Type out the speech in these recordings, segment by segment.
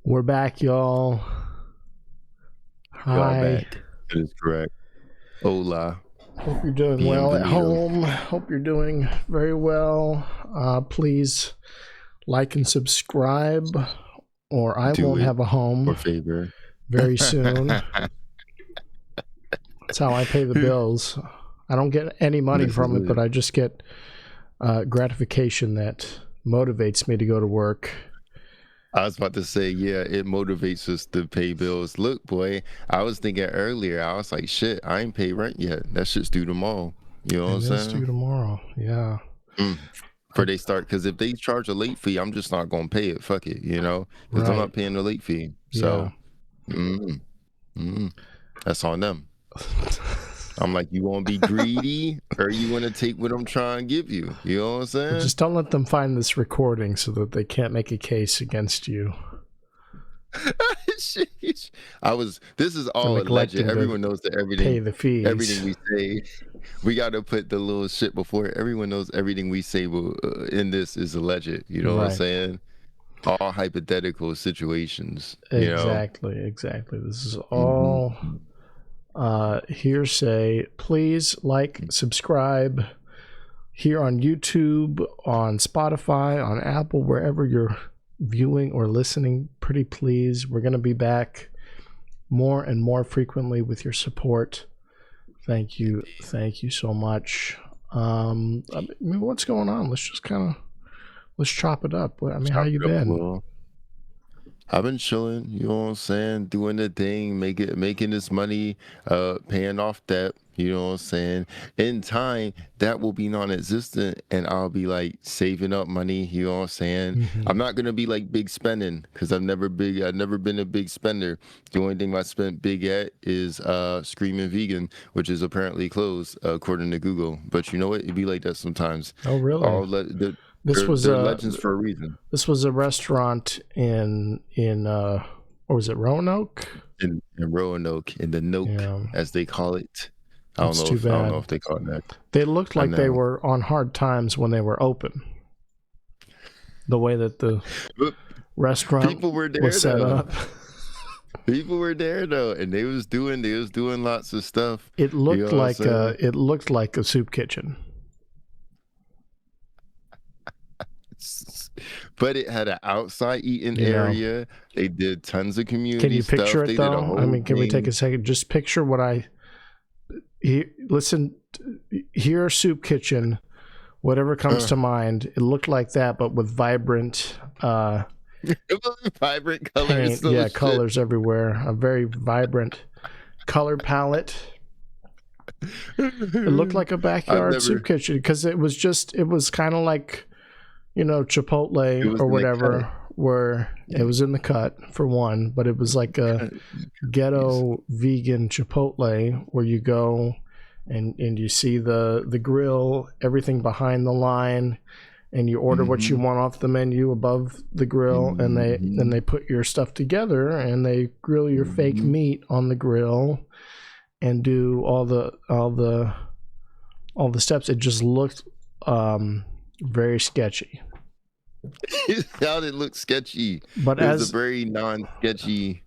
We're back, y'all. Hi. Back. That is correct. Hola. Hope you're doing well at home. Hope you're doing very well. Please like and subscribe, or I won't have a home for favor very soon. That's how I pay the bills. I don't get any money from it, but I just get gratification that motivates me to go to work. I was about to say, yeah, it motivates us to pay bills. Look, boy, I was thinking earlier, I was like, shit, I ain't paid rent yet. That shit's due tomorrow. You know what I'm saying? It's due tomorrow, yeah. Before they start, because if they charge a late fee, I'm just not going to pay it. Fuck it, you know? Because I'm not paying the late fee. So, that's on them. I'm like, you want to be greedy or you want to take what I'm trying to give you? You know what I'm saying? Just don't let them find this recording so that they can't make a case against you. This is all alleged. Everyone knows that pay the fees. Everything we say, we got to put the little shit before it. Everyone knows everything we say in this is alleged. You know what I'm saying? All hypothetical situations. Exactly. This is all hearsay. Please like, subscribe here on YouTube, on Spotify, on Apple, wherever you're viewing or listening. Pretty please. We're going to be back more and more frequently with your support. Thank you so much. I mean, what's going on? Let's chop it up. I mean, how you been? I've been chilling, you know what I'm saying, doing the thing, making this money, paying off debt, you know what I'm saying. In time, that will be non-existent, and I'll be like saving up money, you know what I'm saying. I'm not gonna be like big spending, because I've never been a big spender. The only thing I spent big at is Screaming Vegan, which is apparently closed according to Google. But you know what? It'd be like that sometimes. Oh, really? They're legends for a reason. This was a restaurant in what was it, Roanoke? In Roanoke, in the Noke, as they call it. I don't know if they call it that. They looked like they were on hard times when they were open. The way that the restaurant was set up. People were there though, and they was doing lots of stuff. It looked like a soup kitchen. But it had an outside eating area. They did tons of community stuff. Can you picture it though? I mean, can we take a second? Just picture what hear soup kitchen, whatever comes to mind. It looked like that, but with vibrant vibrant colors. Paint, colors everywhere. A very vibrant color palette. It looked like a backyard soup kitchen because it was kind of like, you know, Chipotle or whatever, where it was in the cut for one, but it was like a ghetto vegan Chipotle where you go and you see the grill, everything behind the line, and you order what you want off the menu above the grill, and they put your stuff together and they grill your fake meat on the grill and do all the steps. It just looked very sketchy. How did it look sketchy? But it was a very non-sketchy.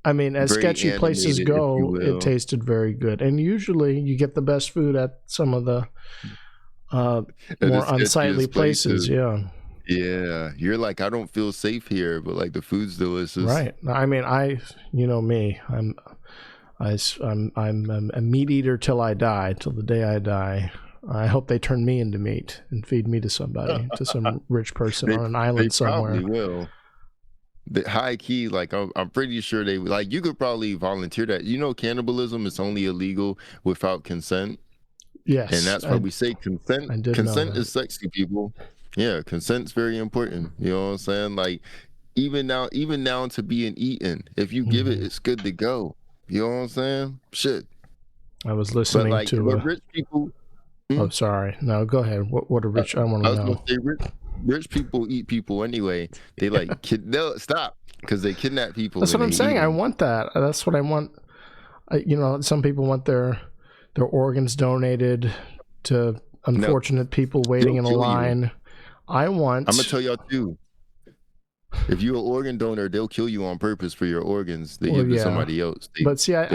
I mean, as sketchy places go, it tasted very good. And usually, you get the best food at some of the more unsightly places. Yeah, you're like, I don't feel safe here, but like the food's delicious. Right. I mean, you know me. I'm a meat eater till I die, till the day I die. I hope they turn me into meat and feed me to somebody, to some rich person on an island somewhere. They probably will. The high key, like I'm pretty sure they like. You could probably volunteer that. You know, cannibalism is only illegal without consent. Yes, and that's why we say consent. Consent is sexy, people. Yeah, consent's very important. You know what I'm saying? Like even now to being eaten, if you give it, it's good to go. You know what I'm saying? Shit. I was listening to rich people. Oh, sorry. No, go ahead. What are rich? I want to know. Gonna say rich people eat people anyway. They like they'll stop because they kidnap people. That's what I'm saying. I want that. That's what I want. You know, some people want their organs donated to unfortunate people waiting in a line. You. I'm going to tell y'all too. If you're an organ donor, they'll kill you on purpose for your organs. They give to somebody else. But see, I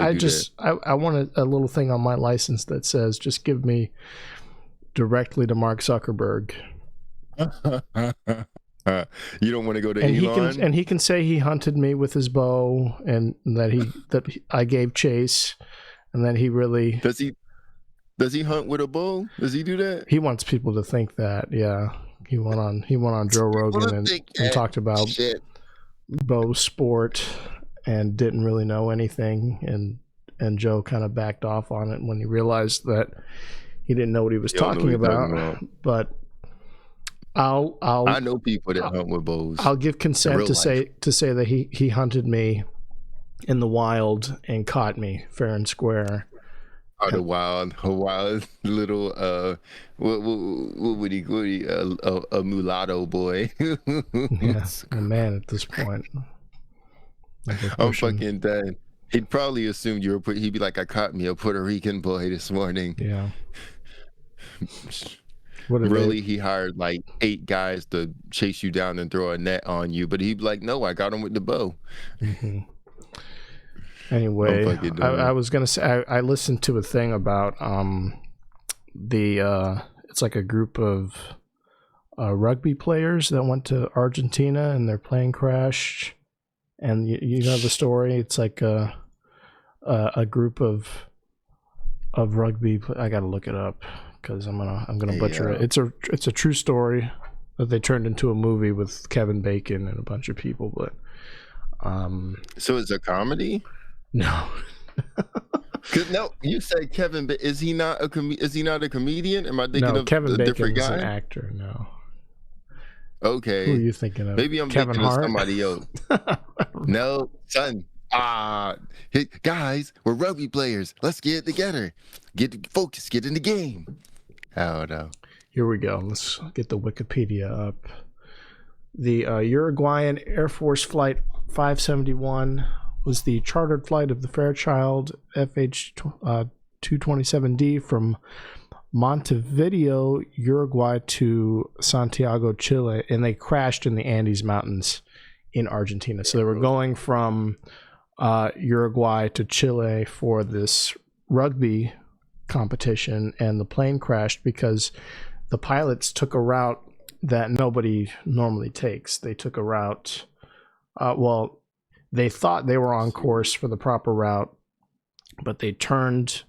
want a little thing on my license that says, just give me directly to Mark Zuckerberg. You don't want to go to Elon? He can say he hunted me with his bow, and that I gave chase, and that he really... Does he hunt with a bow? Does he do that? He wants people to think that, yeah. He went on Joe Rogan and talked about bow sport and didn't really know anything, and Joe kind of backed off on it when he realized that he didn't know what he was talking about. But I know people that hunt with bows. I'll give consent to say that he hunted me in the wild and caught me fair and square. A wild little what would he a mulatto boy. Yes, a man at this point. I'm fucking dead. He'd probably assume he'd be like, I caught me a Puerto Rican boy this morning. Yeah. Really, he hired like 8 guys to chase you down and throw a net on you, but he'd be like, no, I got him with the bow. Mm-hmm. Anyway, I was gonna say I listened to a thing about it's like a group of rugby players that went to Argentina and their plane crashed, and you know the story. It's like a group of rugby. I gotta look it up because I'm gonna butcher it. It's a true story that they turned into a movie with Kevin Bacon and a bunch of people, but so it's a comedy. No. No, you said Kevin, but is he not a comedian? Am I thinking of Kevin a Bacon different guy? An actor. No. Okay. Who are you thinking of? Maybe I'm Kevin thinking Hart? of somebody else. No, son. Hey, guys, we're rugby players. Let's get it together. Get focused. Get in the game. Oh no. Here we go. Let's get the Wikipedia up. The Uruguayan Air Force Flight 571 was the chartered flight of the Fairchild FH-227D from Montevideo, Uruguay to Santiago, Chile, and they crashed in the Andes Mountains in Argentina. So they were going from Uruguay to Chile for this rugby competition, and the plane crashed because the pilots took a route that nobody normally takes. They took a route, they thought they were on course for the proper route, but they turned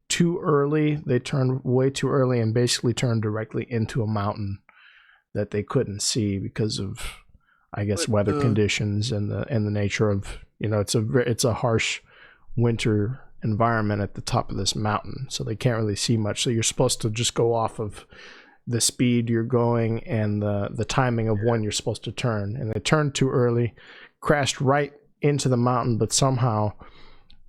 too early. They turned way too early and basically turned directly into a mountain that they couldn't see because of, I guess, weather conditions and the nature of, it's a harsh winter environment at the top of this mountain, so they can't really see much. So you're supposed to just go off of the speed you're going and the timing of when you're supposed to turn. And they turned too early, crashed right into the mountain, but somehow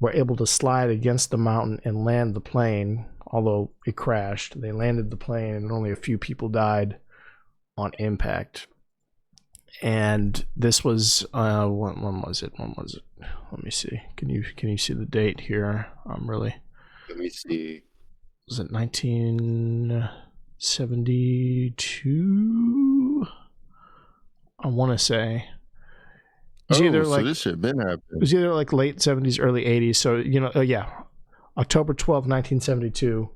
were able to slide against the mountain and land the plane. Although it crashed, they landed the plane and only a few people died on impact. And this was when was it? Let me see. Can you see the date here? Let me see. Was it 1972? I want to say. It was so this shit been happening. It was either like late 70s, early 80s. So, October 12, 1972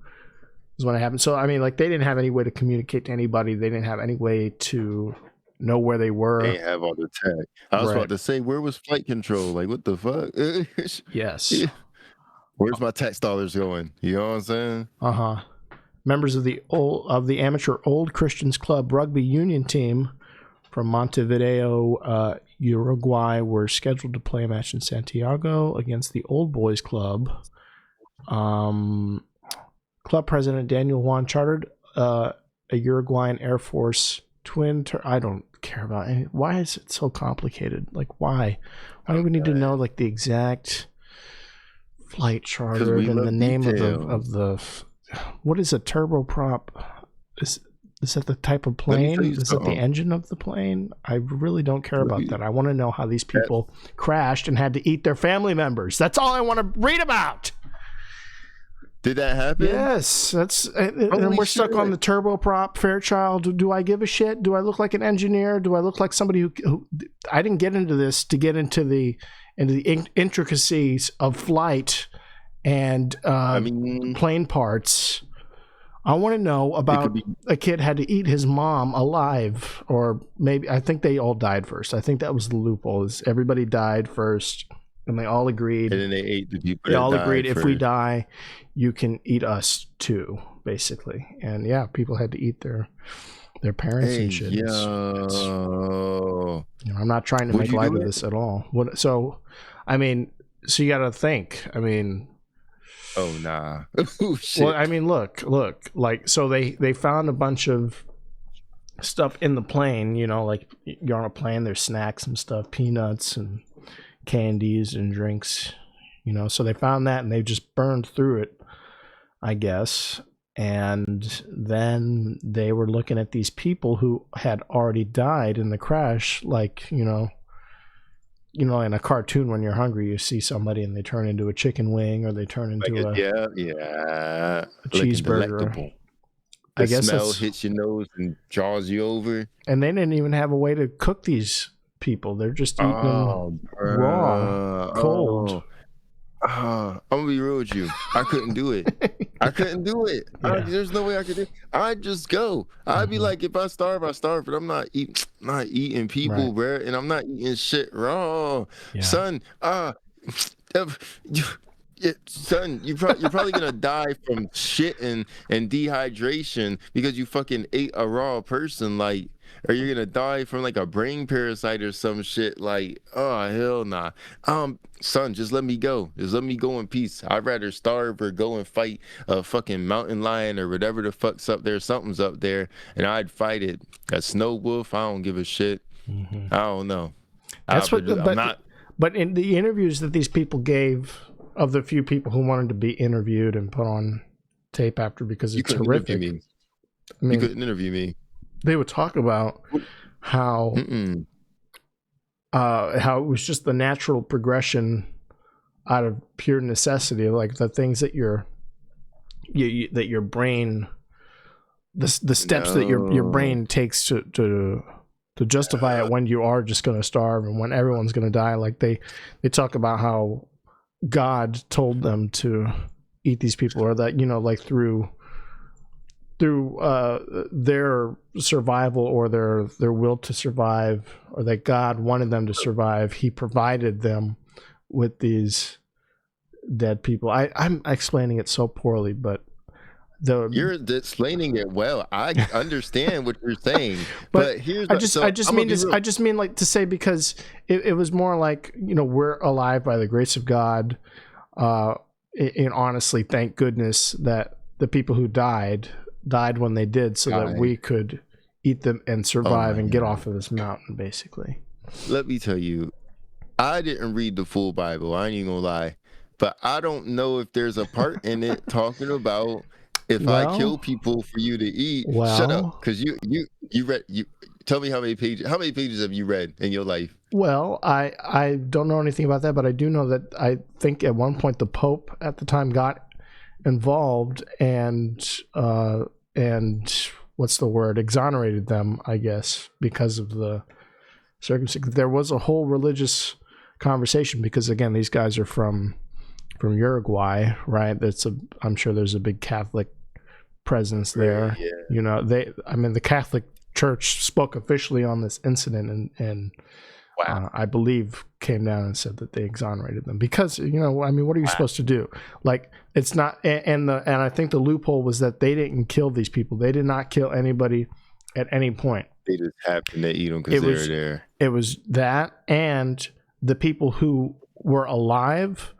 is when it happened. So, I mean, like, they didn't have any way to communicate to anybody. They didn't have any way to know where they were. They have all the tech. I was about to say, where was flight control? Like, what the fuck? Yes. Where's my tax dollars going? You know what I'm saying? Uh-huh. Members of the amateur Old Christians Club rugby union team from Montevideo, Uruguay, were scheduled to play a match in Santiago against the Old Boys Club. Club president Daniel Juan chartered a Uruguayan Air Force twin. I don't care about any. Why is it so complicated? Like, why? Why do we need to know like the exact flight charter and the name of the what is a turboprop? Is that the type of plane? Is that the engine of the plane? I really don't care about that. I want to know how these people crashed and had to eat their family members. That's all I want to read about. Did that happen? Yes, and we're stuck on the turboprop Fairchild. Do I give a shit? Do I look like an engineer? Do I look like somebody who I didn't get into this to get into the intricacies of flight and plane parts. I want to know about a kid had to eat his mom alive, or maybe I think they all died first. I think that was the loophole. Is everybody died first, and they all agreed. And then they ate the people. They all agreed if we die, you can eat us too, basically. And yeah, people had to eat their parents and shit. Yo. I'm not trying to make light of this at all. So you got to think. Oh nah. Oh shit. Well, look. Like, so they found a bunch of stuff in the plane. Like you're on a plane. There's snacks and stuff, peanuts and candies and drinks. So they found that and they just burned through it, I guess. And then they were looking at these people who had already died in the crash, like, in a cartoon when you're hungry, you see somebody and they turn into a chicken wing or they turn into a cheeseburger. The smell hits your nose and jaws you over. And they didn't even have a way to cook these people. They're just eating them raw, cold. I'm gonna be real with you. I couldn't do it. Yeah. There's no way I could do it. I'd just go. I'd be like, if I starve, I starve, but I'm not eating people, right, bro, and I'm not eating shit raw. Yeah. Son, son, you're probably gonna die from shit and dehydration because you fucking ate a raw person, like, or you're gonna die from like a brain parasite or some shit. Like, oh hell nah. Son, just let me go. Just let me go in peace. I'd rather starve or go and fight a fucking mountain lion or whatever the fuck's up there. Something's up there, and I'd fight it. A snow wolf, I don't give a shit. Mm-hmm. I don't know. That's But in the interviews that these people gave, of the few people who wanted to be interviewed and put on tape after, because it's horrific. You couldn't interview me. They would talk about how it was just the natural progression out of pure necessity, like the things that your brain, the steps that your brain takes to justify it when you are just going to starve and when everyone's going to die. Like they talk about how God told them to eat these people, or that, like through their survival or their will to survive, or that God wanted them to survive, he provided them with these dead people. I'm explaining it so poorly, but you're explaining it well. I understand what you're saying, but here's I just mean like to say, because it was more like, we're alive by the grace of God, and honestly, thank goodness that the people who died when they did, so that we could eat them and survive and get off of this mountain, basically. Let me tell you, I didn't read the full Bible, I ain't even gonna lie, but I don't know if there's a part in it talking about if I kill people for you to eat. Shut up, because you read, tell me how many pages have you read in your life? Well, I don't know anything about that, but I do know that I think at one point the Pope at the time got involved and what's the word, exonerated them, I guess, because of the circumstances. There was a whole religious conversation, because again, these guys are from Uruguay, right? I'm sure there's a big Catholic presence there. Yeah. The Catholic Church spoke officially on this incident, and I believe came down and said that they exonerated them, because what are you supposed to do? Like, it's not, and I think the loophole was that they didn't kill these people. They did not kill anybody at any point. They just happened to eat them because they were there. It was that, and the people who were alive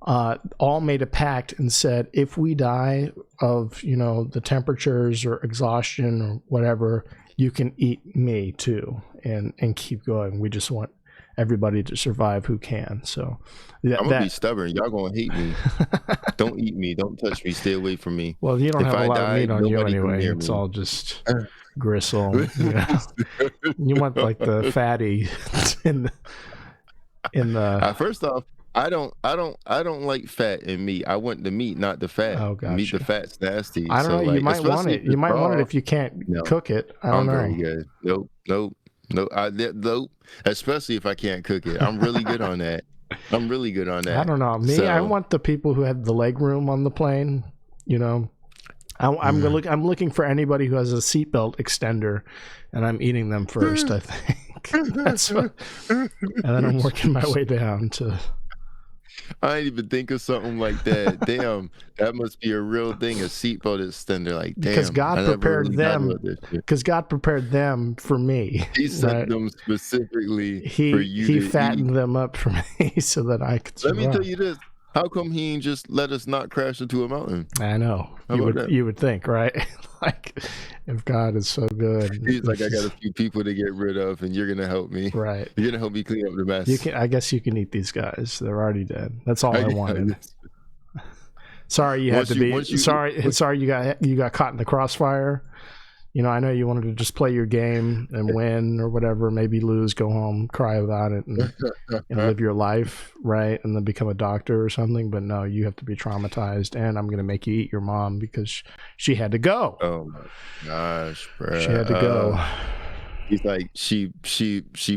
all made a pact and said, if we die of the temperatures or exhaustion or whatever, you can eat me too, and keep going. We just want everybody to survive who can. So I'm gonna be stubborn. Y'all gonna hate me. Don't eat me. Don't touch me. Stay away from me. Well, you don't have a lot of meat on you anyway. It's all just gristle. You want like the fatty in the. First off, I don't like fat in meat. I want the meat, not the fat. Oh, Meat, the gotcha. fat's nasty. I don't know. So You like, might want especially it. if You it's might want it raw. if you can't No, cook it. I don't I'm know. very good. Nope. Nope. Especially if I can't cook it. I'm really good on that. I'm really good on I that. don't know. Me, I So want the people who have the leg room on the plane. You know, I'm looking for anybody who has a seatbelt extender, and I'm eating them first. I think that's what, and then I'm working my way down to. I didn't even think of something like that. Damn, that must be a real thing, a seatbelt extender. Like, Because damn, God I never prepared really thought them. about this shit. Because God prepared them for me. He sent Right? them specifically for He you he to eat. fattened them up for me so that I could Let me tell survive. you this. How come he ain't just let us not crash into a mountain? I know. How about that? You would think, right? Like, if God is so good, He's like, I got a few people to get rid of, and you're gonna help me. right. You're gonna help me clean up the mess. You can. I guess you can eat these guys. They're already dead. That's all I wanted. Sorry, you had to be. Sorry, you got caught in the crossfire. You know, I know you wanted to just play your game and win or whatever, maybe lose, go home, cry about it, and live your life, right? And then become a doctor or something. But no, you have to be traumatized, and I'm going to make you eat your mom because she had to go. Oh my gosh, bro. She had to go. He's like, she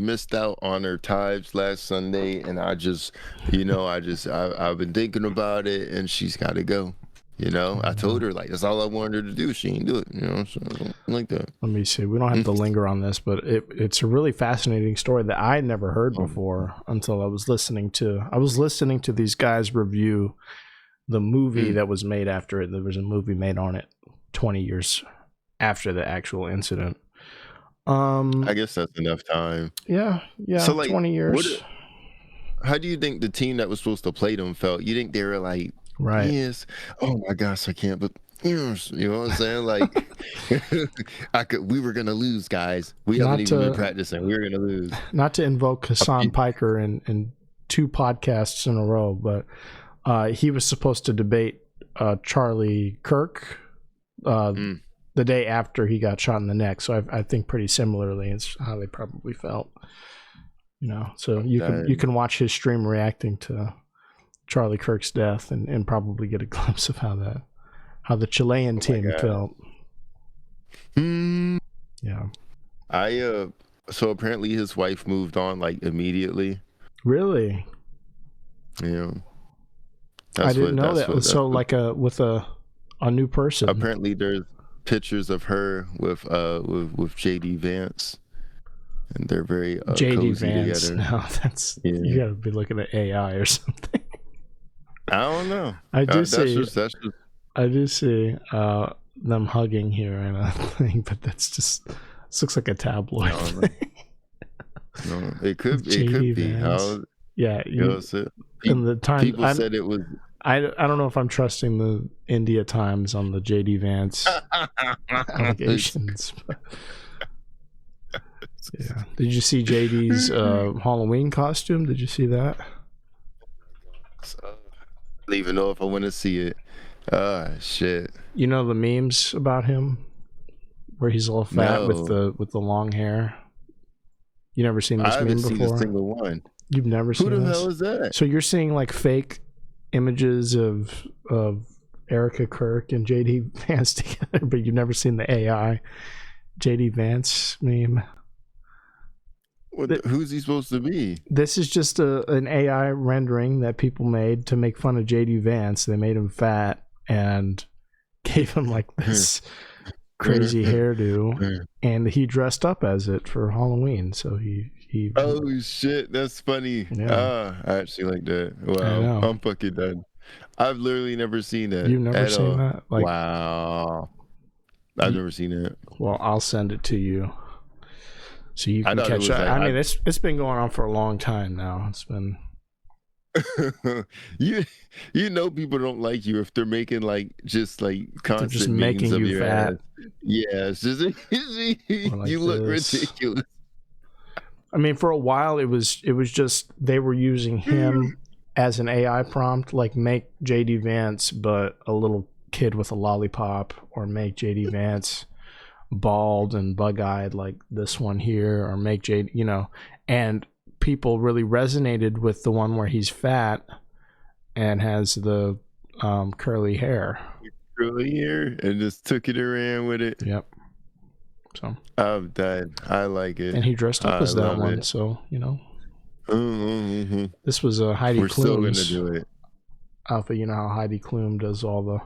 missed out on her tithes last Sunday, and I've been thinking about it, and she's got to go. You know, I told her, like, that's all I wanted her to do. She ain't do it, you know, so like that. Let me see. We don't have to linger on this, but it's a really fascinating story that I never heard before until I was listening to these guys review the movie that was made after it. There was a movie made on it 20 years after the actual incident. I guess that's enough time. Yeah. So, like, 20 years. How do you think the team that was supposed to play them felt? You think they were like, right? Yes. Oh my gosh, I can't. But yes, you know what I'm saying? Like, we were gonna lose, guys. We haven't even been practicing. We were gonna lose. Not to invoke Hassan Piker in 2 podcasts in a row, but he was supposed to debate Charlie Kirk the day after he got shot in the neck. So I think pretty similarly, it's how they probably felt. You know, so you can watch his stream reacting to Charlie Kirk's death and probably get a glimpse of how the Chilean team felt. Yeah. So apparently his wife moved on like immediately. Really? Yeah. I didn't know that. With a new person. Apparently there's pictures of her with JD Vance. And they're very JD cozy Vance. together. No, that's you gotta be looking at AI or something. I don't know. I do see them hugging here and a thing, but this looks like a tabloid thing. No, it could be. Yeah, in the time people said it was. I don't know if I'm trusting the India Times on the JD Vance allegations. Yeah. Did you see JD's Halloween costume? Did you see that? I don't even know if I want to see it. Shit. You know the memes about him, where he's all fat with the long hair. You never seen this meme before? I haven't seen a single one. You've never seen this? Who the hell is that? So you're seeing like fake images of Erica Kirk and JD Vance together, but you've never seen the AI JD Vance meme. Who's he supposed to be? This is just an AI rendering that people made to make fun of JD Vance. They made him fat and gave him like this crazy hairdo, and he dressed up as it for Halloween. So he Oh shit, that's funny. Yeah. I actually like that. Wow, I'm fucking done. I've literally never seen that. You've never seen that? Like, wow. I've never seen it. Well, I'll send it to you so you can catch up. I mean, it's been going on for a long time now. It's been you know people don't like you if they're making like just like constant just making you fat. Ass. Yeah, it's just like you look ridiculous. I mean, for a while it was just they were using him as an AI prompt, like make JD Vance but a little kid with a lollipop, or make JD Vance bald and bug-eyed like this one here, or make JD, you know, and people really resonated with the one where he's fat and has the curly hair. Curly hair, and just took it and ran with it. Yep. So I'm done. I like it. And he dressed up as that one, so this was a Heidi Klum's. We're still gonna do it. Outfit. You know how Heidi Klum does all the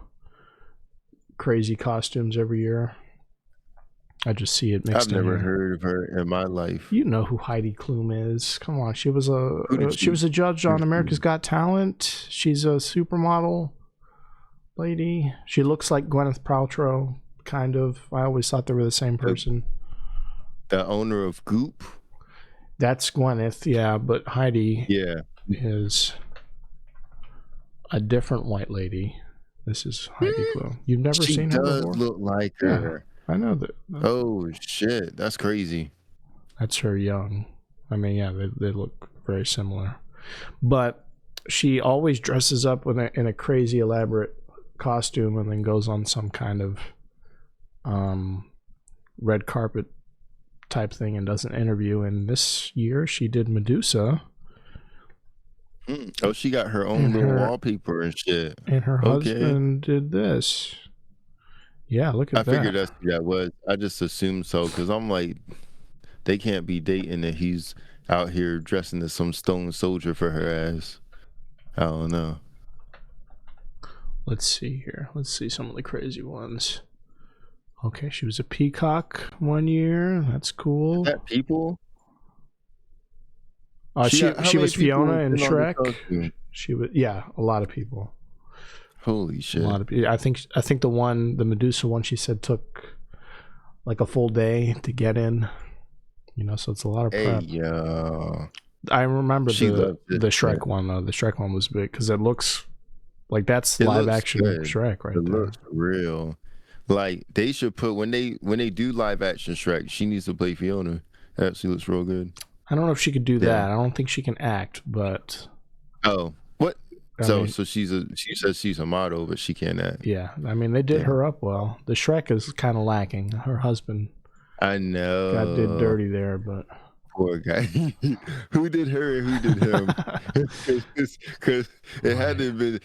crazy costumes every year. I just see it mixed in. I've never here. heard of her in my life. You know who Heidi Klum is? Come on, she was a judge on America's Got Talent. She's a supermodel lady. She looks like Gwyneth Paltrow, kind of. I always thought they were the same person. The owner of Goop. That's Gwyneth, yeah, but Heidi, is a different white lady. This is Heidi Klum. You've never seen her before? She does look like her. I know that. Oh shit, that's crazy. That's her young. I mean, yeah, they look very similar, but she always dresses up in a crazy elaborate costume and then goes on some kind of red carpet type thing and does an interview. And this year she did Medusa. Oh, she got her own little wallpaper and shit. And her husband did this. Yeah, look at that. I figured that's who that was. I just assumed so because I'm like, they can't be dating and he's out here dressing as some stone soldier for her ass. I don't know. Let's see here. Let's see some of the crazy ones. Okay, she was a peacock one year. That's cool. Is that people? She was Fiona in Shrek. She was a lot of people. Holy shit! A lot of people. I think the Medusa one she said took like a full day to get in. So it's a lot of prep. Hey, yo. I remember the Shrek one though. The Shrek one was big because it looks like that's live action Shrek right there. It looks real. Like they should put when they do live action Shrek, she needs to play Fiona. Actually looks real good. I don't know if she could do that. I don't think she can act, but what? So she says she's a model, but she can't act. Yeah, I mean they did her up well. The Shrek is kind of lacking. Her husband, I know, did dirty there, but poor guy. Who did her and who did him? Because it had to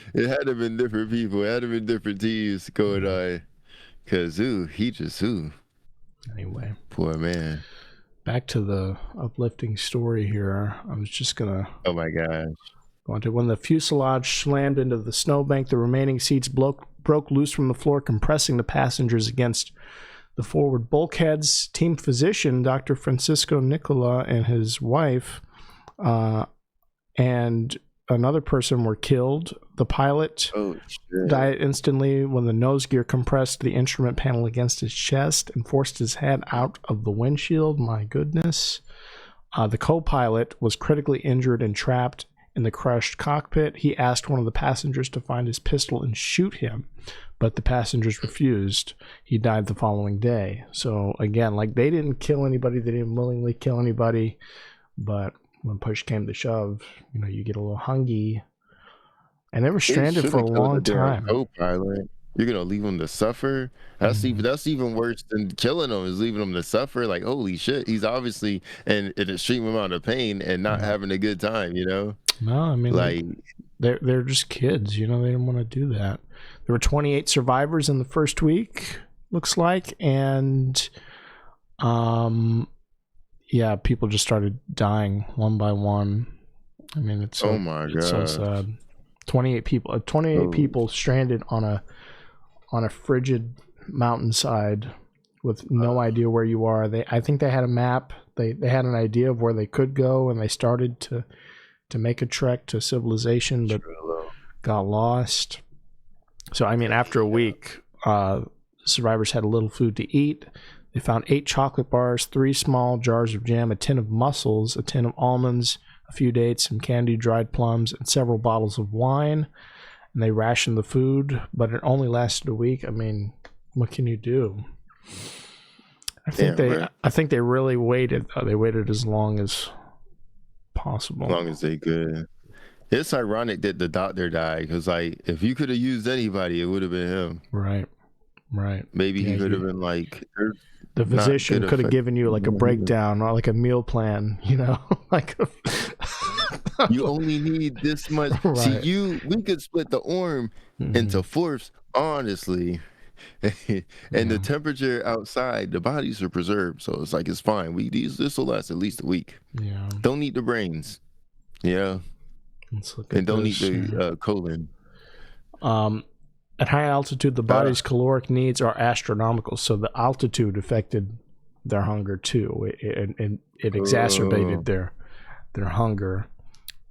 have been different people. It had to have been different teams going on. Because anyway, poor man. Back to the uplifting story here. I was just gonna. Oh my gosh. When the fuselage slammed into the snowbank, the remaining seats broke loose from the floor, compressing the passengers against the forward bulkheads. Team physician Dr. Francisco Nicola and his wife and another person were killed. The pilot died instantly when the nose gear compressed the instrument panel against his chest and forced his head out of the windshield. My goodness. The co-pilot was critically injured and trapped in the crushed cockpit. He asked one of the passengers to find his pistol and shoot him, but the passengers refused. He died the following day. So again, like they didn't kill anybody, they didn't willingly kill anybody, but when push came to shove, you get a little hungry. And they were stranded for a long time. Co-pilot. You're gonna leave him to suffer? That's even worse than killing him. Is leaving him to suffer. Like holy shit, he's obviously in an extreme amount of pain and not having a good time. No, I mean, like they're just kids. They didn't want to do that. There were 28 survivors in the first week, looks like, and people just started dying one by one. I mean, it's oh my god, so sad. 28 people stranded on a frigid mountainside with no idea where you are. I think they had a map. They had an idea of where they could go, and they started to make a trek to civilization, but got lost. So I mean, after a week, survivors had a little food to eat. They found 8 chocolate bars, 3 small jars of jam, a tin of mussels, a tin of almonds, a few dates, some candied dried plums, and several bottles of wine. And they rationed the food, but it only lasted a week. I mean, what can you do? I think they really waited. They waited as long as possible. As long as they could. It's ironic that the doctor died because, like, if you could have used anybody, it would have been him. Right. Maybe he could have been like, the physician could have given you like a breakdown or like a meal plan, like you only need this much. Right. See, we could split the arm into fourths, honestly. And the temperature outside, the bodies are preserved, so it's like it's fine. This will last at least a week. Yeah. Don't need the brains. Yeah. And don't need the colon. At high altitude, the body's caloric needs are astronomical, so the altitude affected their hunger too. It exacerbated their hunger.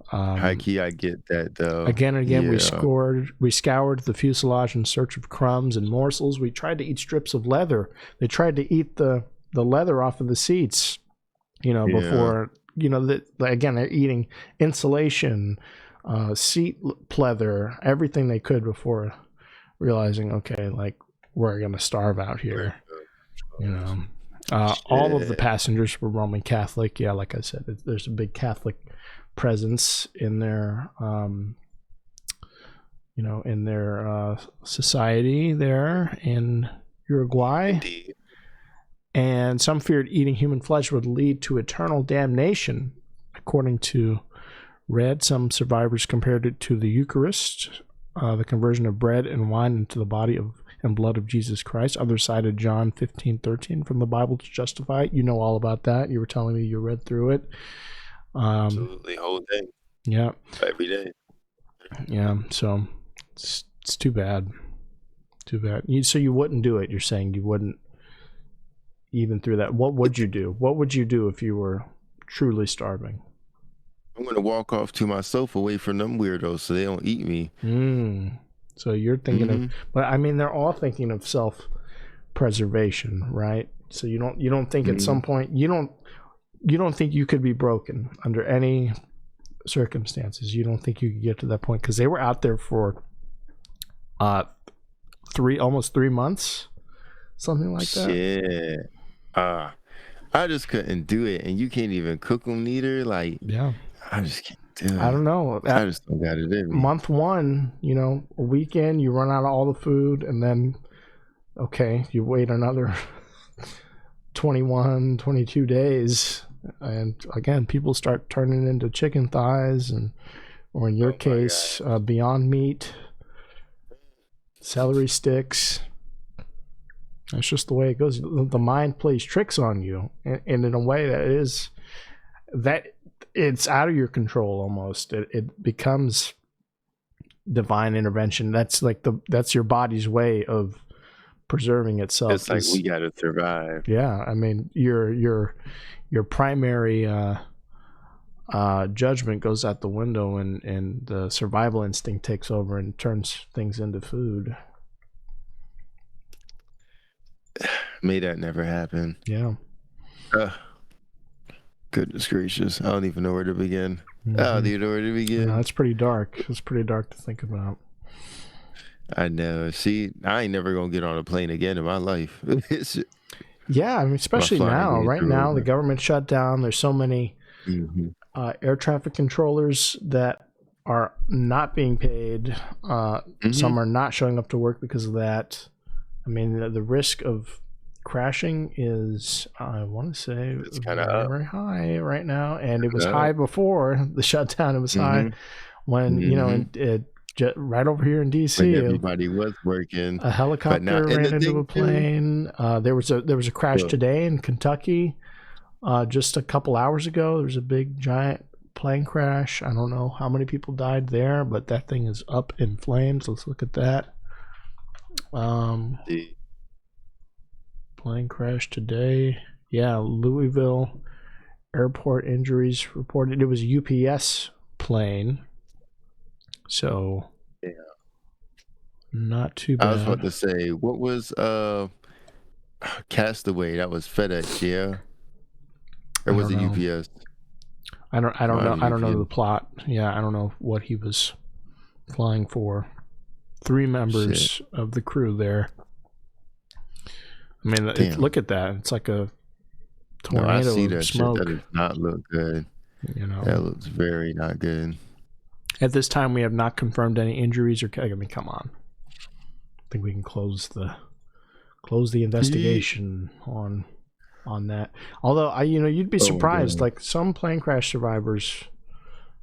High key, I get that though. Again and again, we scoured the fuselage in search of crumbs and morsels. We tried to eat strips of leather. They tried to eat the leather off of the seats, before, again, they're eating insulation, seat pleather, everything they could before realizing, okay, like we're going to starve out here, all of the passengers were Roman Catholic. Yeah, like I said, there's a big Catholic presence in their in their society there in Uruguay. Indeed. And some feared eating human flesh would lead to eternal damnation. According to Red, some survivors compared it to the Eucharist, the conversion of bread and wine into the body and blood of Jesus Christ. Others cited John 15:13 from the Bible to justify it. You know all about that. You were telling me you read through it. Absolutely, whole day. Yeah. Every day. Yeah, so it's too bad. Too bad. So you wouldn't do it. You're saying you wouldn't even through that. What would you do? What would you do if you were truly starving? I'm going to walk off to myself away from them weirdos so they don't eat me. So you're thinking of, but I mean, they're all thinking of self-preservation, right? So you don't think at some point, you don't think you could be broken under any circumstances. You don't think you could get to that point because they were out there for almost 3 months, something like that. Yeah. I just couldn't do it, and you can't even cook them neither. Like, yeah, I just can't do it. I don't know. I just don't got it in me. Month one, a weekend, you run out of all the food, and then, okay, you wait another 21, 22 days, and again, people start turning into chicken thighs, or in your case, Beyond Meat, celery sticks. That's just the way it goes. The mind plays tricks on you, and in a way that it's out of your control almost. It becomes divine intervention. That's that's your body's way of preserving itself. It's like we gotta survive. Yeah, I mean your primary judgment goes out the window, and the survival instinct takes over and turns things into food. May that never happen. Yeah. Goodness gracious. I don't even know where to begin. I don't even know where to begin. No, it's pretty dark. It's pretty dark to think about. I know. See, I ain't never going to get on a plane again in my life. Yeah, I mean, especially now. Right now, the government shut down. There's so many air traffic controllers that are not being paid. Some are not showing up to work because of that. I mean, the risk of crashing is, I want to say, it's kind of very high right now, and it was high before the shutdown. It was high when right over here in DC, when everybody was working. A helicopter ran into a plane. There was a crash today in Kentucky. Just a couple hours ago, there was a big giant plane crash. I don't know how many people died there, but that thing is up in flames. Let's look at that. Plane crash today. Yeah, Louisville airport injuries reported. It was a UPS plane, so not too bad. I was about to say, what was Castaway? That was FedEx, yeah, or was it UPS? I don't know. I don't know the plot. Yeah, I don't know what he was flying for. 3 members of the crew there. I mean, look at that. It's like a tornado I see that of smoke. Shit. That does not look good. That looks very not good. At this time, we have not confirmed any injuries or. I mean, come on. I think we can close close the investigation on that. Although you'd be surprised. Like some plane crash survivors,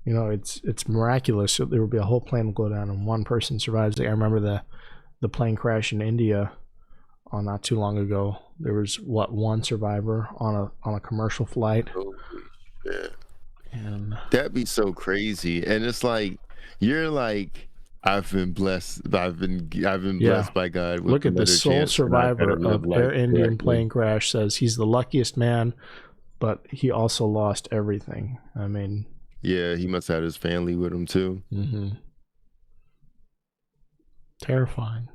it's miraculous. There would be a whole plane will go down and one person survives. Like I remember the plane crash in India, not too long ago. There was one survivor on a commercial flight. Yeah. And that'd be so crazy. And it's like you're like, I've been blessed. I've been blessed by God. Look at the sole survivor of Air Indian plane crash says he's the luckiest man, but he also lost everything. I mean, yeah, he must have his family with him too. Mm-hmm. Terrifying.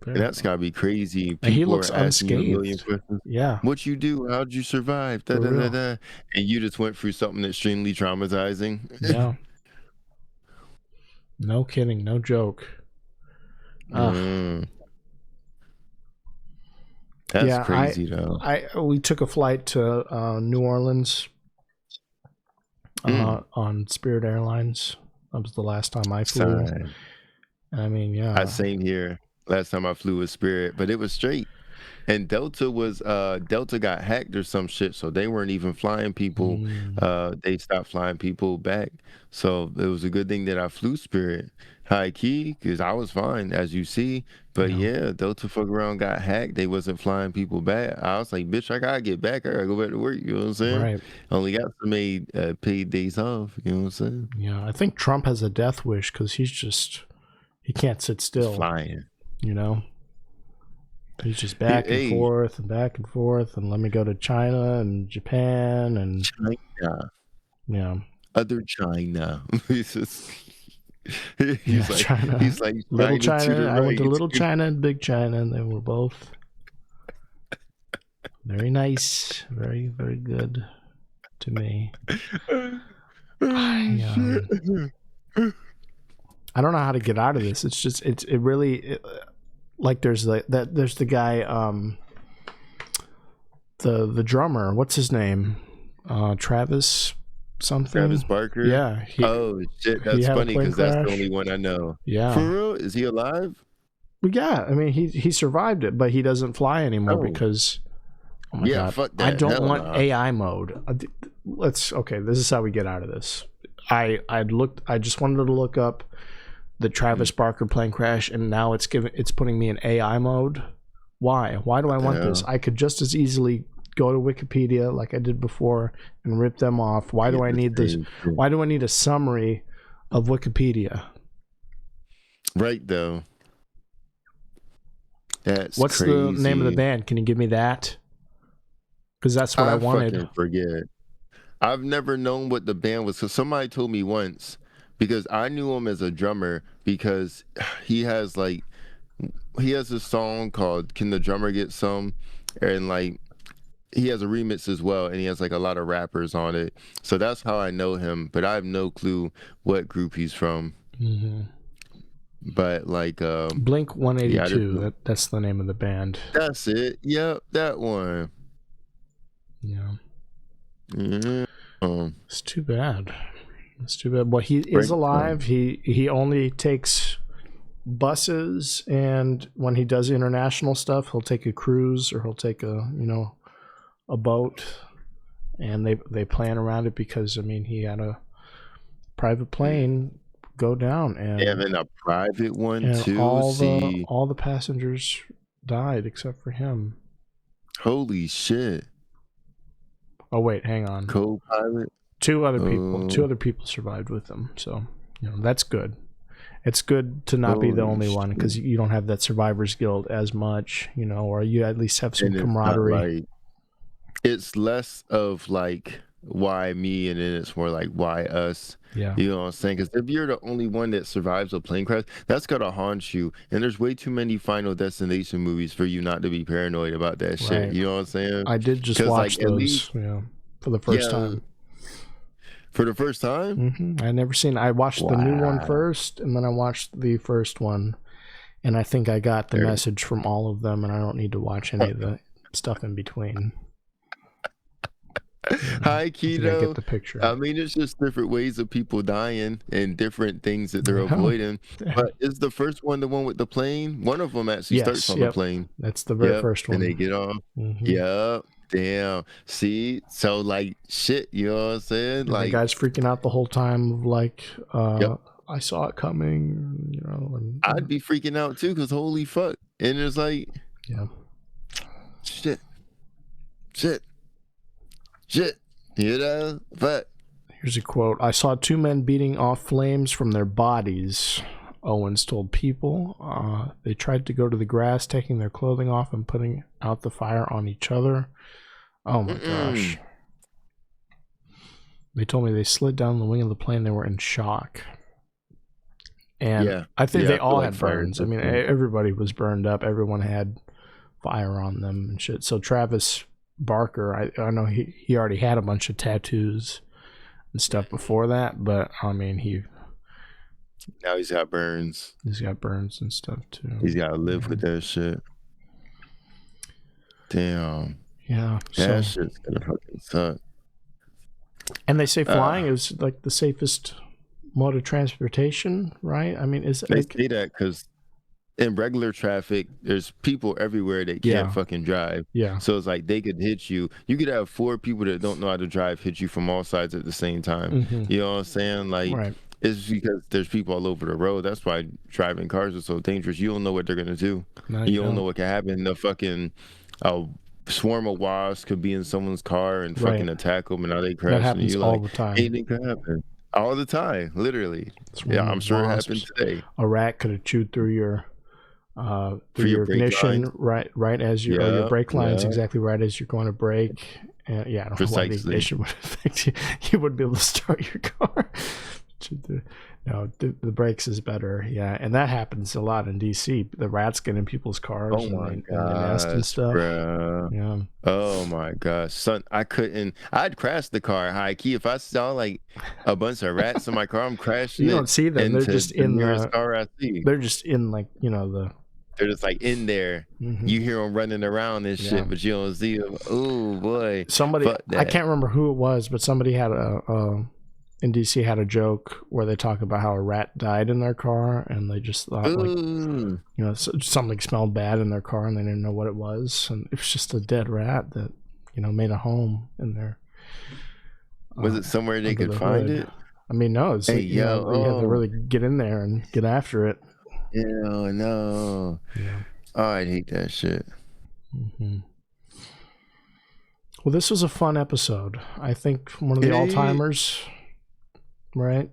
And that's gotta be crazy. People he looks unscathed. Yeah. What you do? How'd you survive? Da, da, da, da. And you just went through something extremely traumatizing. Yeah. No kidding. No joke. That's crazy, though. We took a flight to New Orleans on Spirit Airlines. That was the last time I flew. I mean, yeah. Same here. Last time I flew with Spirit, but it was straight. And Delta got hacked or some shit, so they weren't even flying people. They stopped flying people back. So it was a good thing that I flew Spirit high key, because I was fine, as you see. But yeah, Delta fuck around got hacked. They wasn't flying people back. I was like, bitch, I gotta get back. I gotta go back to work. You know what I'm saying? Right. Only got some paid days off. You know what I'm saying? Yeah, I think Trump has a death wish because he can't sit still. He's flying. He's just back and forth and back and forth, and let me go to China and Japan and China. Yeah. Other China. he's like China. He's like Little China. I went to Little China and Big China, and they were both very nice, very, very good to me. I don't know how to get out of this. It's just it really like there's the guy the drummer, what's his name, Travis something, Travis Barker. Yeah. Oh shit, that's funny because that's the only one I know. Yeah, for real? Is he alive? Yeah, I mean he survived it, but he doesn't fly anymore because God, fuck that. I don't want AI mode. This is how we get out of this. I just wanted to look up the Travis Barker plane crash, and now it's putting me in AI mode. Why do I want this? I could just as easily go to Wikipedia like I did before and rip them off. Why do I need this? Why do I need a summary of Wikipedia? Right, though. What's crazy. The name of the band? Can you give me that? Because that's what I wanted. Fucking forget. I've never known what the band was. So somebody told me once, because I knew him as a drummer, because he has a song called "Can the Drummer Get Some," and like he has a remix as well, and he has like a lot of rappers on it. So that's how I know him, but I have no clue what group he's from. Mm-hmm. But like Blink 182, that's the name of the band. That's it. Yep, that one. Yeah. Mm-hmm. It's too bad. Well, he is alive. He only takes buses, and when he does international stuff, he'll take a cruise or he'll take a boat, and they plan around it because he had a private plane go down, and a private one too. All the passengers died except for him. Holy shit! Oh wait, hang on. Co-pilot. Two other people survived with him, so that's good. It's good to not be the only one, because you don't have that survivor's guilt as much, or you at least have some camaraderie. It's less of like why me, and then it's more like why us. Yeah, you know what I'm saying? Because if you're the only one that survives a plane crash, that's gonna haunt you. And there's way too many Final Destination movies for you not to be paranoid about that shit. Right. You know what I'm saying? I did just watch those. For the first time. For the first time? Mm-hmm. I never seen. I watched the new one first, and then I watched the first one, and I think I got the message from all of them, and I don't need to watch any of the stuff in between. High key I get though. the picture. I mean, it's just different ways of people dying and different things that they're avoiding. But is the first one the one with the plane? One of them actually starts on the plane. That's the very first one. And they get off. Yep. Damn. See, so like shit, you know what I'm saying? And like the guy's freaking out the whole time of like, Yep. I saw it coming, you know. And I'd be freaking out too, because holy fuck. And it's like, yeah, shit, you know. But here's a quote: "I saw two men beating off flames from their bodies." Owens told People. They tried to go to the grass, taking their clothing off and putting out the fire on each other. Oh my gosh. They told me they slid down the wing of the plane. They were in shock. And I think they all had burns. I mean, everybody was burned up. Everyone had fire on them and shit. So Travis Barker, I know he already had a bunch of tattoos and stuff before that, but I mean, now he's got burns. He's got burns and stuff too. He's got to live with that shit. Damn. Yeah. That shit's gonna fucking suck. And they say flying is like the safest mode of transportation, right? I mean, they say that because in regular traffic, there's people everywhere that can't fucking drive. Yeah. So it's like they could hit you. You could have 4 people that don't know how to drive hit you from all sides at the same time. You know what I'm saying? Like, it's because there's people all over the road. That's why driving cars are so dangerous. You don't know what they're gonna do. You don't know what can happen. The fucking swarm of wasps could be in someone's car and fucking attack them, and now they crash. That happens and all the time. Anything could happen. All the time, literally. I'm sure it happened today. A rat could have chewed through your ignition right as your brake lines exactly right as you're going to brake. And I don't know why the ignition would affect you. You wouldn't be able to start your car. No, the brakes is better. Yeah, and that happens a lot in DC. The rats get in people's cars and the nest and stuff. Bro. Yeah. Oh my gosh, son! I'd crash the car high key if I saw like a bunch of rats in my car. I'm crashing. You don't see them. They're just in the car I see. They're just in like They're just like in there. You hear them running around and shit, but you don't see them. Oh boy! I can't remember who it was, but somebody had in DC had a joke where they talk about how a rat died in their car, and they just thought something smelled bad in their car, and they didn't know what it was, and it was just a dead rat that made a home in there. Was it somewhere they could find it? I mean, no. It's you have to really get in there and get after it. Ew, no. Yeah. Oh, I hate that shit. Well, this was a fun episode. I think one of the all-timers, right?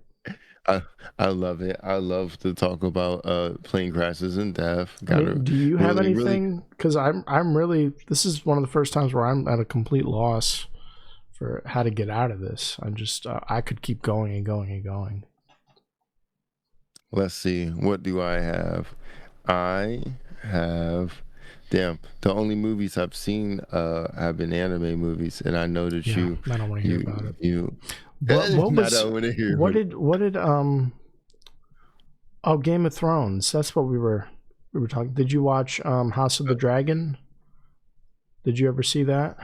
I love it. I love to talk about plane crashes and death. Do you have anything? Because I'm really. This is one of the first times where I'm at a complete loss for how to get out of this. I'm just. I could keep going and going and going. Let's see. What do I have? I have. Damn. The only movies I've seen have been anime movies, and I know that you. I don't want to hear about it. What did Game of Thrones. That's what we were talking. Did you watch House of the Dragon? Did you ever see that?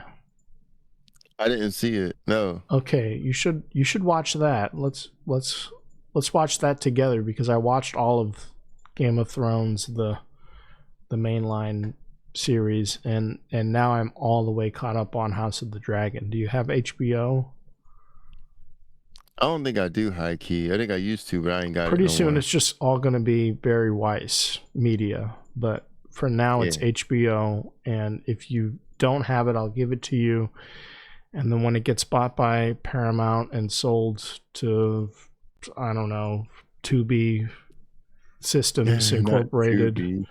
I didn't see it. No. Okay, you should watch that. Let's watch that together, because I watched all of Game of Thrones, the mainline series, and now I'm all the way caught up on House of the Dragon. Do you have HBO? I don't think I do, high key. I think I used to, but I ain't got it. Pretty soon it's just all going to be Barry Weiss media, but for now it's HBO, and if you don't have it, I'll give it to you, and then when it gets bought by Paramount and sold to, I don't know, Tubi Systems Incorporated,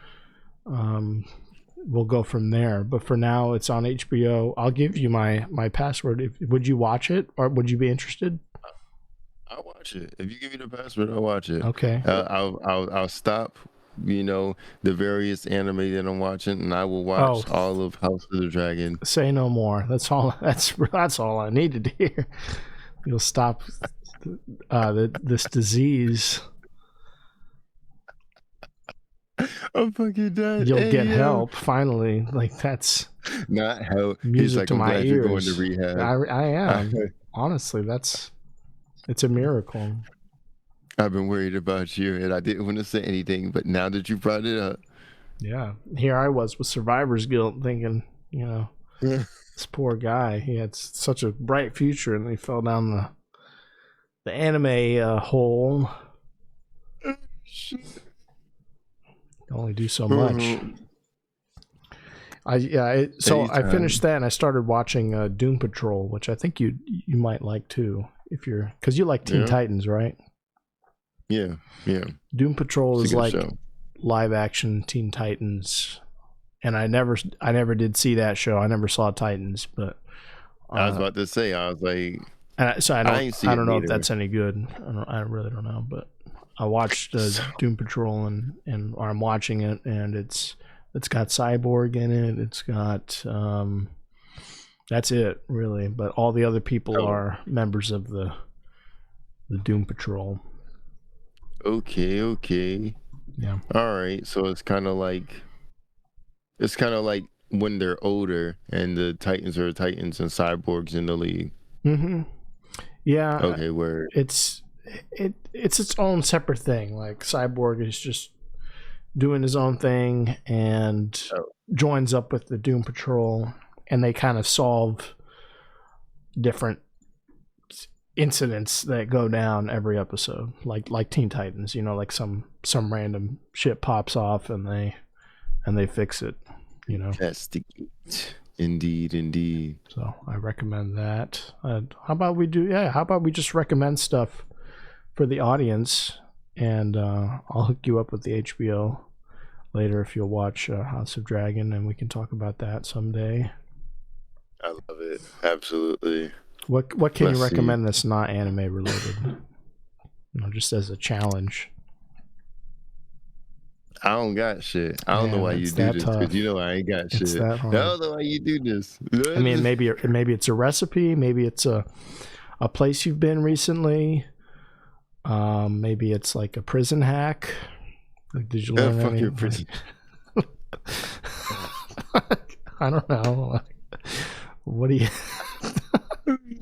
we'll go from there. But for now, it's on HBO. I'll give you my password. Would you watch it, or would you be interested? I'll watch it. If you give me the password, I'll watch it. Okay. I'll stop, the various anime that I'm watching, and I will watch all of House of the Dragon. Say no more. That's all. That's all I needed to hear. You'll stop this disease. I'm fucking done. You'll Hey, get yo. help finally. Like that's Not help. He's music like, to I'm my glad you're going to ears. rehab. I am. Honestly, it's a miracle. I've been worried about you, and I didn't want to say anything, but now that you brought it up, Yeah, here I was with survivor's guilt, thinking, this poor guy, he had such a bright future, and he fell down the anime hole. Only do so much. I finished that, and I started watching Doom Patrol, which I think you might like too, because you like Teen Titans, right? Yeah. Doom Patrol is like live action Teen Titans, and I never did see that show. I never saw Titans, but I was about to say, I was like, so I don't know if that's any good. I really don't know, but I watched Doom Patrol and or I'm watching it, and it's got Cyborg in it. It's got that's it really, but all the other people are members of the Doom Patrol. Okay. Yeah. All right. So it's kind of like when they're older and the Titans are Titans and Cyborg's in the league. Mm-hmm. Yeah. Okay. Where it's its own separate thing. Like Cyborg is just doing his own thing and joins up with the Doom Patrol, and they kind of solve different incidents that go down every episode, like Teen Titans. Like some random shit pops off and they fix it. Investigate. Indeed. So I recommend that. How about we just recommend stuff for the audience, and I'll hook you up with the HBO later if you'll watch House of Dragon, and we can talk about that someday. I love it. Absolutely. What can you recommend that's not anime related? Just as a challenge. I don't got shit. I don't know why you do this, because you know I ain't got shit. I don't know why you do this. I mean, maybe it's a recipe. Maybe it's a place you've been recently. Maybe it's like a prison hack. Like, did you learn fuck your prison. I don't know. What do you?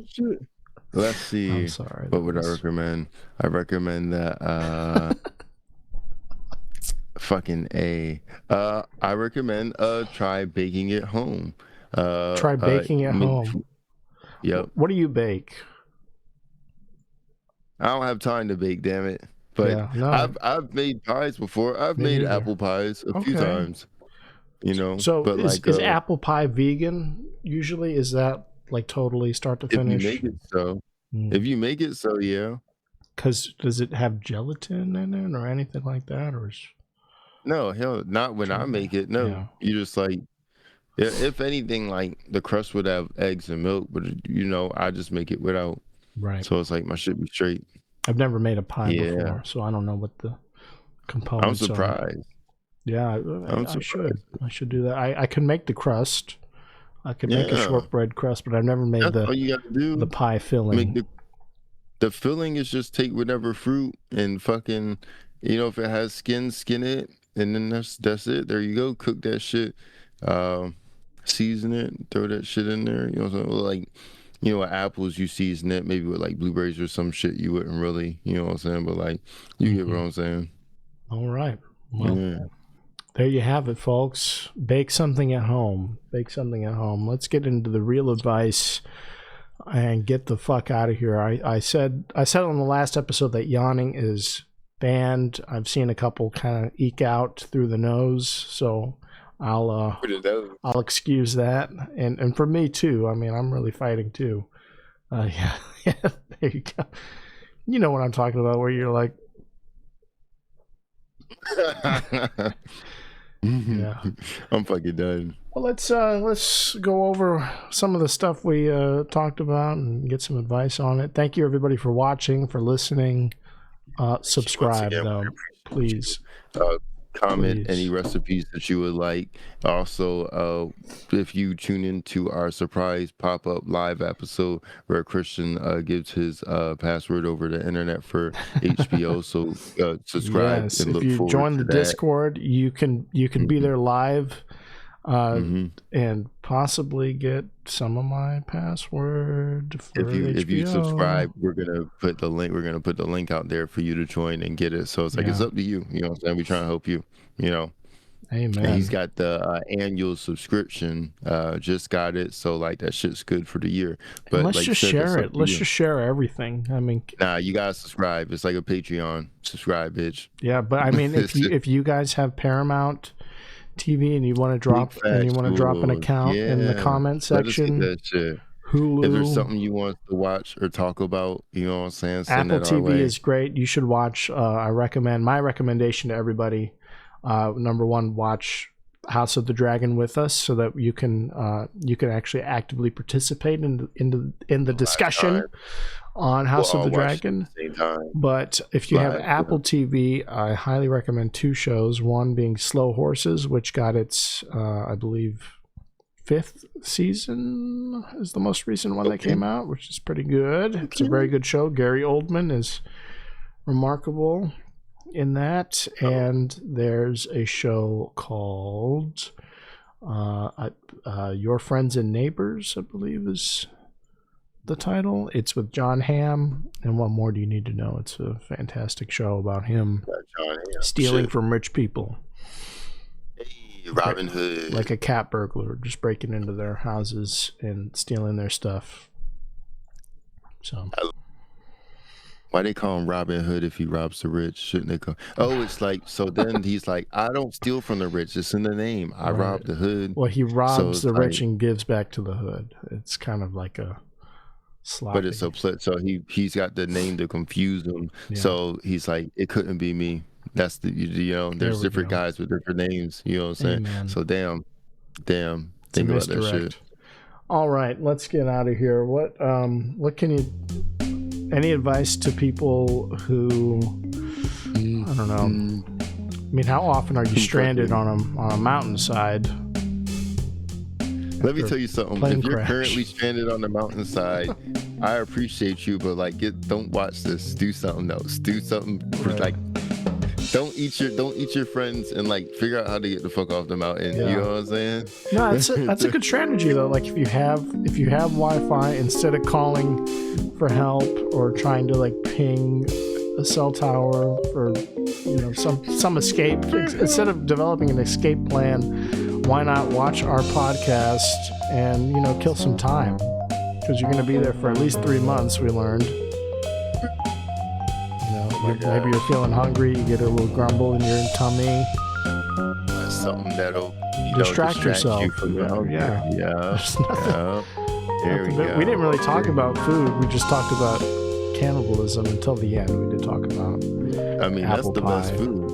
Shit. Let's see. I'm sorry. What would I recommend? I recommend that. Fucking A. I recommend try baking at home. Try baking at home. Yep. What do you bake? I don't have time to bake, damn it. But I've made pies before. I've made apple pies a few times. So but is apple pie vegan usually? Is that like totally start to finish? If you make it so. If you make it so, yeah. Because does it have gelatin in it or anything like that, or is... No, hell, not when I make it. No, you just like, if anything, like the crust would have eggs and milk, but I just make it without. Right. So it's like my shit be straight. I've never made a pie before, so I don't know what the components are. I'm surprised. Yeah, I should do that. I can make the crust. I can make a shortbread crust, but I've never made the pie filling. The filling is just take whatever fruit and fucking, if it has skin it, and then that's it. There you go. Cook that shit. Season it. Throw that shit in there. Like, apples, you season it. Maybe with like blueberries or some shit, you wouldn't really. You know what I'm saying? But like, you get what I'm saying. All right. Well, there you have it, folks. Bake something at home. Let's get into the real advice and get the fuck out of here. I said on the last episode that yawning is banned. I've seen a couple kind of eke out through the nose, so I'll excuse that. And for me too. I mean, I'm really fighting too. Yeah, there you go. You know what I'm talking about, where you're like, yeah, I'm fucking done. Well, let's go over some of the stuff we talked about and get some advice on it. Thank you everybody for watching, for listening. Subscribe though, please. comment Please. any recipes that you would like. Also, if you tune into our surprise pop-up live episode where Christian gives his password over the internet for HBO, so subscribe Yes, and if look you forward join to the that. Discord, you can be there live, and possibly get some of my password for If you HBO. subscribe, we're gonna put the link. We're gonna put the link out there for you to join and get it. So it's like it's up to you. You know what I'm saying? We trying to help you. You know. Amen. And he's got the annual subscription. Just got it. So like that shit's good for the year. But let's like just said, share it. Let's just share everything. I mean, nah, you gotta subscribe. It's like a Patreon. Subscribe, bitch. yeah, but I mean, if you guys have Paramount TV and you want to drop an account in the comment section, that shit. Hulu, if there's something you want to watch or talk about, you know what I'm saying, send Apple that our TV way. is great. You should watch. My recommendation to everybody. Number one, watch House of the Dragon with us, so that you can actually actively participate in the discussion on House of the Dragon. But if you have Apple TV, I highly recommend two shows. One being Slow Horses, which got its, I believe, 5th season is the most recent one that came out, which is pretty good. It's a very good show. Gary Oldman is remarkable in that. And there's a show called Your Friends and Neighbors, I believe is the title. It's with John Hamm. And what more do you need to know? It's a fantastic show about him stealing from rich people. Hey, Robin Hood. Like a cat burglar, just breaking into their houses and stealing their stuff. So why they call him Robin Hood if he robs the rich? Shouldn't they call? Oh, it's like, so then he's like, I don't steal from the rich. It's in the name. I rob the hood. Well, he robs the rich and gives back to the hood. It's kind of like a sloppy. But it's so he's got the name to confuse him. Yeah. So he's like, it couldn't be me. That's there's different guys with different names. You know what I'm saying? Amen. So damn. Think about that shit. All right, let's get out of here. What can you? Any advice to people who, I don't know, I mean, how often are you stranded on a mountainside? Let me tell you something. If you're currently stranded on the mountainside, I appreciate you, but like, don't watch this. Do something else. Do something like, don't eat your friends and like figure out how to get the fuck off the mountain. Yeah. You know what I'm saying? No, that's a good strategy though. Like if you have Wi-Fi, instead of calling for help or trying to like ping a cell tower for some escape, instead of developing an escape plan, why not watch our podcast and kill some time, because you're going to be there for at least 3 months. We learned. Maybe you're feeling hungry, you get a little grumble in your tummy. That's something that'll distract yourself. You from Yeah. There we go. We didn't really talk about food. We just talked about cannibalism until the end. We did talk about that's the best food.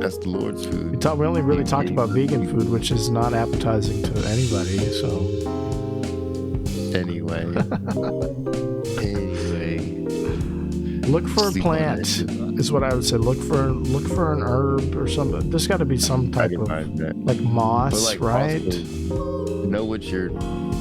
That's the Lord's food. We only really talked about vegan food, which is not appetizing to anybody. So anyway. Look for a plant is what I would say. Look for an herb or something. There's got to be some type of like moss, right? Know what you're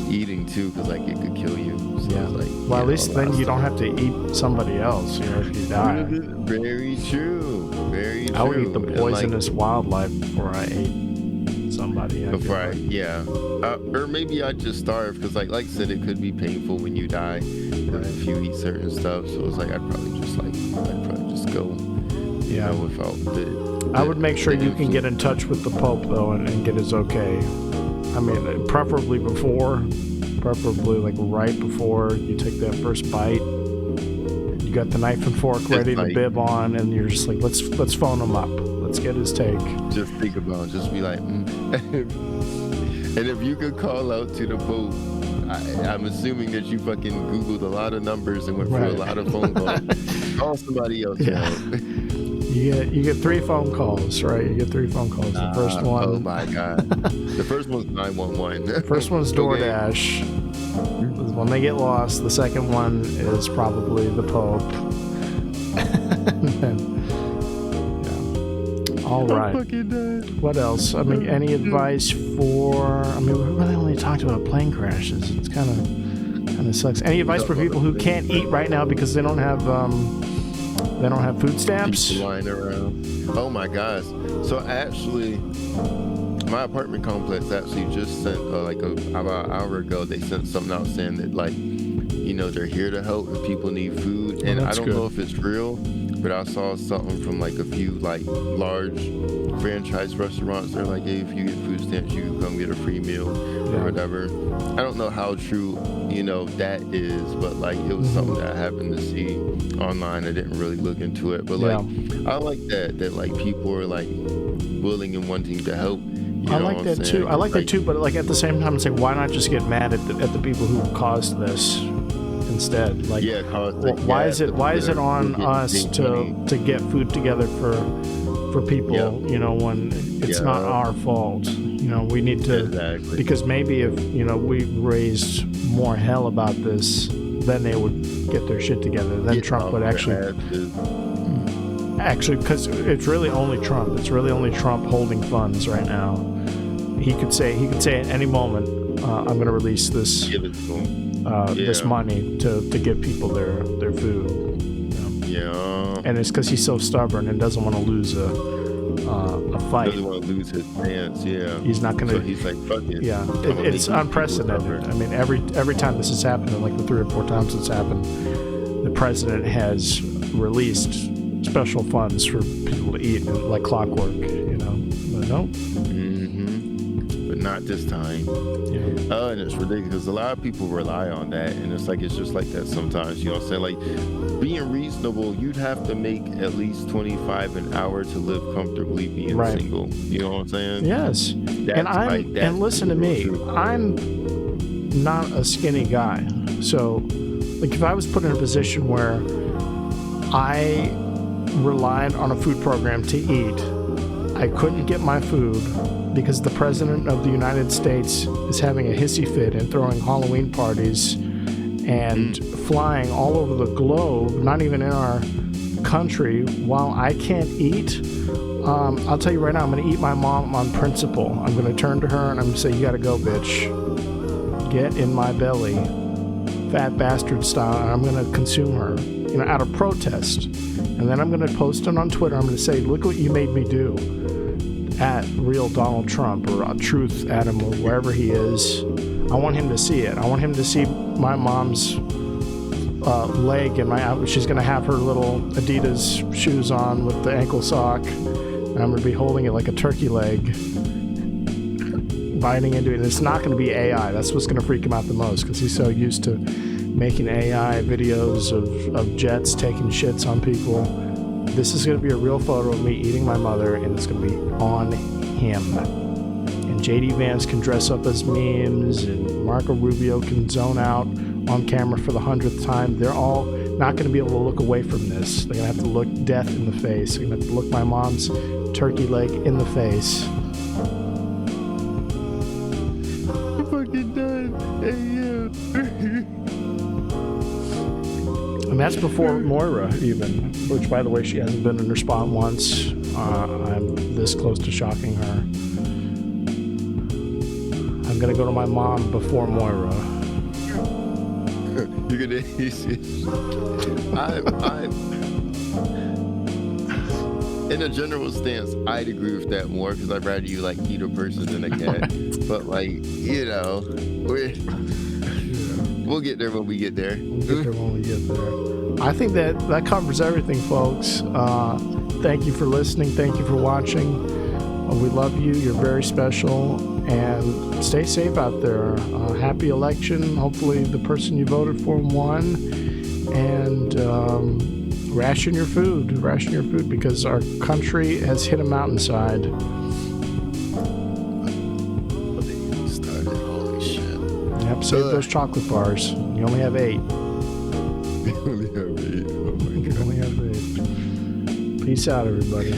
eating too, because like it could kill you. So well, at least then you don't have to eat somebody else. If you die. Very true. Very true. I would eat the poisonous wildlife before I ate somebody. Or maybe I'd just starve, because like I said, it could be painful when you die if you eat certain stuff. So it's like I'd probably just go without I would make sure you can get in touch with the Pope though and get his okay. I mean, preferably like right before you take that first bite. You got the knife and fork ready to bib on, and you're just like, let's phone him up. Let's get his take. Just think about it. Just be like, And if you could call out to the Pope, I'm assuming that you fucking Googled a lot of numbers and went through a lot of phone calls. Call somebody else. Yeah. You get 3 phone calls, right? You get 3 phone calls. The first one. Oh my God. The first one's 911. The first one's DoorDash. When they get lost, the second one is probably the Pope. All right. I'm fucking done. What else? I mean, any advice for? I mean, we really only talked about plane crashes. It's kind of sucks. Any advice for people who can't eat right now because they don't have food stamps? People lying around. Oh my gosh. So actually, my apartment complex actually just sent about an hour ago. They sent something out saying that they're here to help if people need food, and I don't know if it's real. But I saw something from like a few like large franchise restaurants. They're like, hey, if you get food stamps, you can come get a free meal or whatever. I don't know how true, that is, but like it was something that I happened to see online. I didn't really look into it, but like I like that like people are like willing and wanting to help. I like that too. I like that too, but like at the same time, it's like why not just get mad at the people who caused this? Instead, like, why is it on us to get food together for people? When it's not our fault. We need to because maybe if we raised more hell about this, then they would get their shit together. Then Trump would actually because it's really only Trump. It's really only Trump holding funds right now. He could say at any moment, I'm going to release this. Give it to him. This money to give people their food. And it's because he's so stubborn and doesn't want to lose a fight. Doesn't want to lose his chance. He's not going to. So he's like, fuck it. It's unprecedented. I mean, every time this has happened, like the 3 or 4 times it's happened, the president has released special funds for people to eat like clockwork. But no. But not this time. And it's ridiculous because a lot of people rely on that, and it's just like that sometimes. You know what I'm saying? Like being reasonable, you'd have to make at least $25 an hour to live comfortably being single. You know what I'm saying? Yes. And listen to me. I'm not a skinny guy, so like if I was put in a position where I relied on a food program to eat, I couldn't get my food because the president of the United States is having a hissy fit and throwing Halloween parties and flying all over the globe, not even in our country, while I can't eat. I'll tell you right now, I'm going to eat my mom on principle. I'm going to turn to her and I'm going to say, you got to go, bitch. Get in my belly, fat bastard style, and I'm going to consume her, out of protest. And then I'm going to post it on Twitter. I'm going to say, look what you made me do. At real Donald Trump or Truth Adam or wherever he is. I want him to see it. I want him to see my mom's leg and she's going to have her little Adidas shoes on with the ankle sock. And I'm going to be holding it like a turkey leg, biting into it. And it's not going to be AI. That's what's going to freak him out the most because he's so used to making AI videos of jets taking shits on people. This is going to be a real photo of me eating my mother, and it's going to be on him. And JD Vance can dress up as memes, and Marco Rubio can zone out on camera for the 100th time. They're all not going to be able to look away from this. They're going to have to look death in the face. They're going to have to look my mom's turkey leg in the face. I'm fucking done. And that's before Moira even, which by the way, she hasn't been in her spot once. I'm this close to shocking her. I'm going to go to my mom before Moira. You're going to... I'm in a general stance, I'd agree with that more because I'd rather you like eat a person than a cat. But like, we'll get there when we get there. I think that covers everything, folks. Thank you for listening. Thank you for watching. We love you. You're very special. And stay safe out there. Happy election. Hopefully the person you voted for won. And ration your food. Ration your food because our country has hit a mountainside. Yep, save those chocolate bars. You only have 8. You only have 8. Oh my God. You only have 8. Peace out, everybody.